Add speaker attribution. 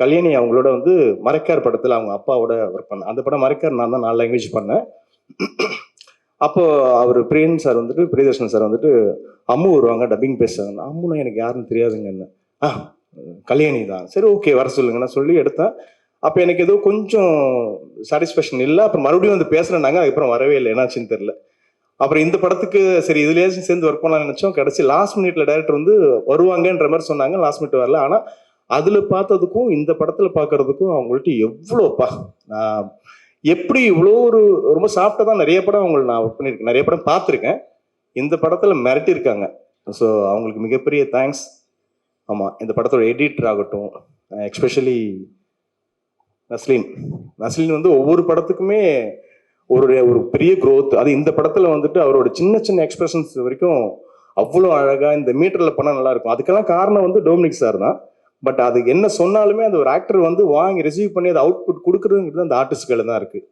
Speaker 1: கல்யாணி அவங்களோட வந்து மரைக்கார் படத்துல அவங்க அப்பாவோட ஒர்க் பண்ணேன். அந்த படம் மரைக்கார் நான் தான் 4 லாங்குவேஜ் பண்ணேன். அப்போ அவர் பிரியன் சார் வந்துட்டு பிரியதர்ஷன் சார் வந்துட்டு அம்மு வருவாங்க டப்பிங் பேசுவாங்க. அம்முனா எனக்கு யாருன்னு தெரியாதுங்கன்னு. ஆ கல்யாணி தான். சரி ஓகே வர சொல்லுங்கன்னு சொல்லி எடுத்தேன். அப்போ எனக்கு ஏதோ கொஞ்சம் சாட்டிஸ்ஃபேக்ஷன் இல்லை. அப்புறம் மறுபடியும் வந்து பேசுறேன்னாங்க. அதுக்கப்புறம் வரவே இல்லை, என்னாச்சுன்னு தெரியல. அப்புறம் இந்த படத்துக்கு சரி இதுலயாச்சும் சேர்ந்து ஒர்க் பண்ணலாம்னு நினைச்சோம். கடைசி லாஸ்ட் மினிட்ல டைரக்டர் வந்து வருவாங்கன்ற மாதிரி சொன்னாங்க. லாஸ்ட் மினிட் வரல. ஆனா அதுல பார்த்ததுக்கும் இந்த படத்துல பாக்குறதுக்கும் அவங்கள்ட்ட எவ்வளோப்பா நான் எப்படி இவ்வளோ ஒரு ரொம்ப சாஃப்டா தான் நிறைய படம் அவங்களை நான் ஒர்க் பண்ணியிருக்கேன், நிறைய படம் பார்த்துருக்கேன். இந்த படத்துல மிரட்டி இருக்காங்க. ஸோ அவங்களுக்கு மிகப்பெரிய தேங்க்ஸ். ஆமா, இந்த படத்தோட எடிட்டர் ஆகட்டும், எக்ஸ்பெஷலி நஸ்லீன். நஸ்லீன் வந்து ஒவ்வொரு படத்துக்குமே ஒரு ஒரு பெரிய growth. அது இந்த படத்துல வந்துட்டு அவரோட சின்ன சின்ன எக்ஸ்பிரஷன்ஸ் வரைக்கும் அவ்வளோ அழகா இந்த மீட்டர்ல பண்ணா நல்லா இருக்கும். அதுக்கெல்லாம் காரணம் வந்து டோமினிக் சார் தான். பட் அது என்ன சொன்னாலுமே அந்த ஒரு ஆக்டர் வந்து வாங்கி ரிசீவ் பண்ணி அதை அவுட்புட் கொடுக்குறதுங்கிறது அந்த ஆர்டிஸ்ட் கையில தான் இருக்கு.